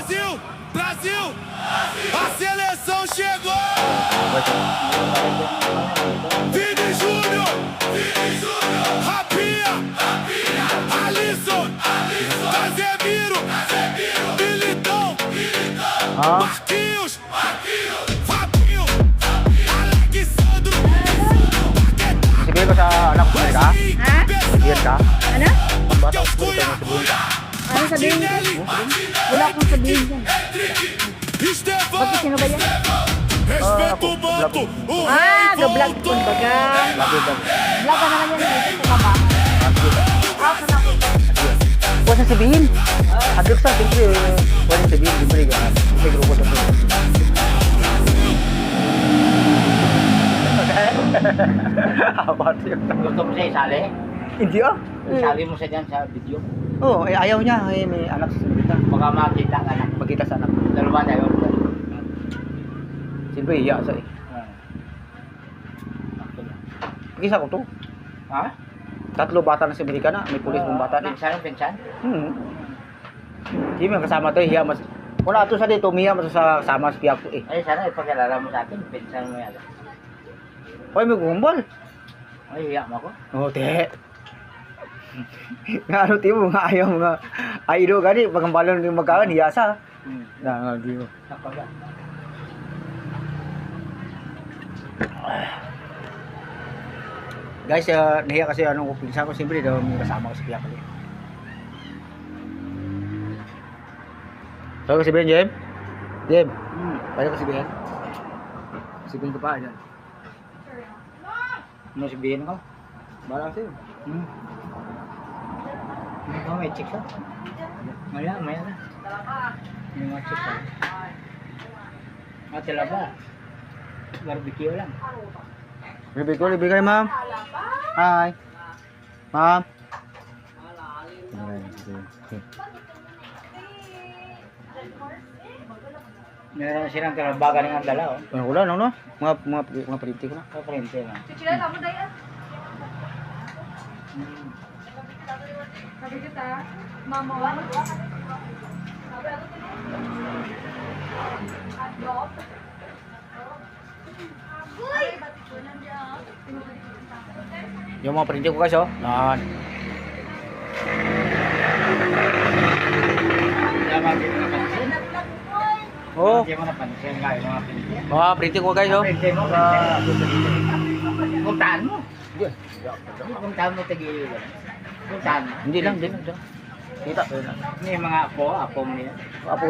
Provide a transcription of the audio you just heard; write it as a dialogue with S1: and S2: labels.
S1: Brasil! Brasil! A seleção chegou! Vini Júnior! Rapinha! Alisson! Casemiro! Militão! Marquinhos! Fabinho! Alexandro!
S2: Sabihin ko sa anak ko ka?
S3: Ha?
S2: Sabihin ka?
S3: Ano?
S2: Bata ko sabihin ka.
S3: Ano sabihin ko? Wala akong sabihin dyan. Bakit sino ba yan?
S1: Respeito o manto! O
S3: Ah,
S1: rei
S3: ga-vlog ko
S1: voltou!
S3: baga.
S2: Lagi daw.
S3: Vlog ka naman yan dito sa baba. Ah, sa namin.
S2: Huwag na sabihin. Hadap sa, siyempre, huwag na sabihin. Siyempre, may grupo na po. Abat yun.
S4: Gusto mo siya isali?
S2: Hindi ah.
S4: Isali mo siya dyan sa video.
S2: Oo, eh, ayaw niya. Eh, may anak sa sinabita.
S4: Baka makita ka na.
S2: Magkita sa anak.
S4: Dalawa tayo.
S2: Siyempre, iya sa eh. Pag-isa ko to.
S4: Ha?
S2: 3 bata na sa Amerika na. May pulis mong bata na.
S4: Pinsan, pinsan?
S2: Hindi mo kasama to. Hiya mas. Kung nato sa dito, miya mas sa sama sa piyak ko eh.
S4: Ay, sana ipakilala mo sa akin. Pinsan mo yan.
S2: Hoy, may gumbol.
S4: Ay, hiya mo ako.
S2: Oo, te. Nga ano, tiyo, nga ayaw nga. Ay, ilo gani, pagambalon yung magkakan, hiyasa. Nga, di mo.
S4: Ako ba?
S2: Guys, nahiya kasi anong pinsan ko, siyempre daw may kasama ko sa piyak ko. Sabi ko sabihin, Jem? Jem, pwede ko sabihin? Sabihin ko pa, dyan.
S4: Ano sabihin ko?
S2: Balang sa'yo.
S4: Oh, may chicks ha? Maya na. May mga chicks ha? Tila ba? Barbecue lang.
S2: Libig ko, libig kayo, ma'am. Hi. Ma'am.
S4: Meron silang kalabagan ng dala oh.
S2: Ano ko lang, no? Mga printi ko na.
S4: Kaprente lang.
S3: Chichila, kamu daya. Sabi kita, mama, wala ko. Sabi ako tinong.
S2: Yung mga printi ko guys, oh. Yan.
S4: Hindi mo napansin.
S2: Oh,
S4: Hindi mo napansin nga yung mga pinte.
S2: mga printi ko guys, oh.
S4: Pinte mo sa... Puntaan mo. Puntaan mo tagi. Puntaan mo.
S2: Hindi lang. Kita.
S4: May mga apo mo yan.
S2: Apo